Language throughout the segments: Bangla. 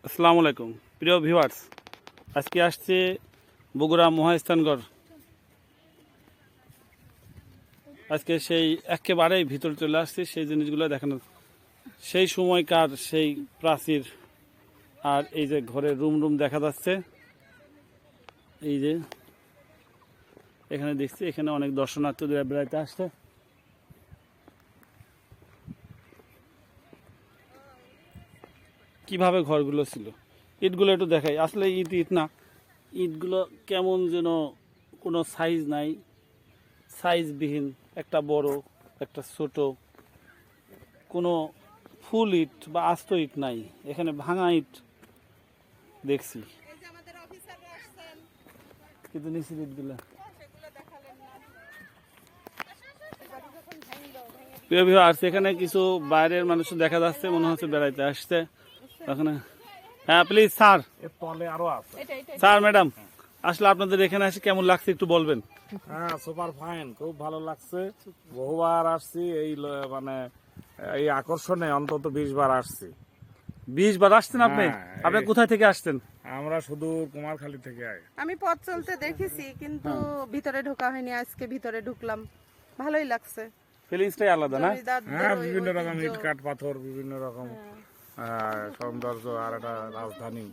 আসসালামু আলাইকুম প্রিয় ভিউয়ার্স, আজকে আসছে বগুড়া মহাস্থানগড়। আজকে সেই একেবারেই ভিতরে চলে আসছে, সেই জিনিসগুলো দেখানো, সেই সময়কার সেই প্রাচীর। আর এই যে ঘরের রুম দেখা যাচ্ছে, এই যে এখানে দেখছি এখানে অনেক দর্শনার্থীদের বেড়াইতে আসছে। কিভাবে ঘরগুলো ছিল, ইটগুলো একটু দেখাই। আসলে ইট না, ইটগুলো কেমন যেন কোনো সাইজ নাই, সাইজবিহীন, একটা বড় একটা ছোট, কোনো ফুল ইট বা আস্ত ইট নাই, এখানে ভাঙা ইট দেখছি। কিন্তু নিচের ইটগুলো প্রিয় ভিউয়ার্স, এখানে কিছু বাইরের মানুষ দেখা যাচ্ছে, মনে হচ্ছে বেড়াইতে আসছে ওখানে। হ্যাঁ প্লিজ স্যার, তলে আরো আছে। স্যার ম্যাডাম, আসলে আপনাদের এখানে এসে কেমন লাগছে একটু বলবেন? হ্যাঁ, সুপার ফাইন, খুব ভালো লাগছে। বহুবার আসছি এই মানে এই আকর্ষণে, অন্তত 20 বার আসছি। 20 বার আসছেন আপনি? হ্যাঁ, আপনি কোথায় থেকে আসছেন? আমরা শুধু কুমারখালী থেকে আই। আমি পথ চলতে দেখেছি, কিন্তু ভিতরে ঢোকা হয়নি। আজকে ভিতরে ঢুকলাম, ভালোই লাগছে। ফিলিংসটাই আলাদা না? জমিদারদের হ্যাঁ, ওই বিভিন্ন রকম ঐতিহ্য। ইট কাঠ পাথর, বিভিন্ন রকম সৌন্দর্য, আর একটা রাজধানী।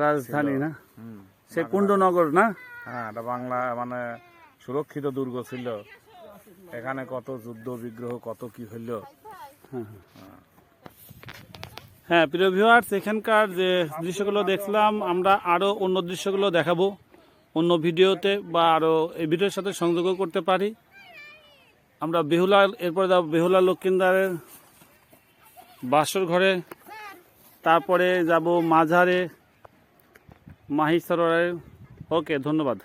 রাজধানী না, হুম, সে কুণ্ডনগর না? হ্যাঁ, এটা বাংলা মানে সুরক্ষিত দুর্গ ছিল। এখানে কত যুদ্ধ বিগ্রহ, কত কি হইল। হ্যাঁ প্রিয় ভিউয়ার্স, এখানকার যে দৃশ্যগুলো দেখলাম, আমরা আরও অন্য দৃশ্যগুলো দেখাবো অন্য ভিডিওতে, বা আরও এই ভিডিওর সাথে সংযোগও করতে পারি। আমরা বেহুলা, এরপরে যাব বেহুলা লক্ষ্মীন্দারের বাসর ঘরে, তারপরে যাব মাঝারে মাহিসরের। ওকে, ধন্যবাদ।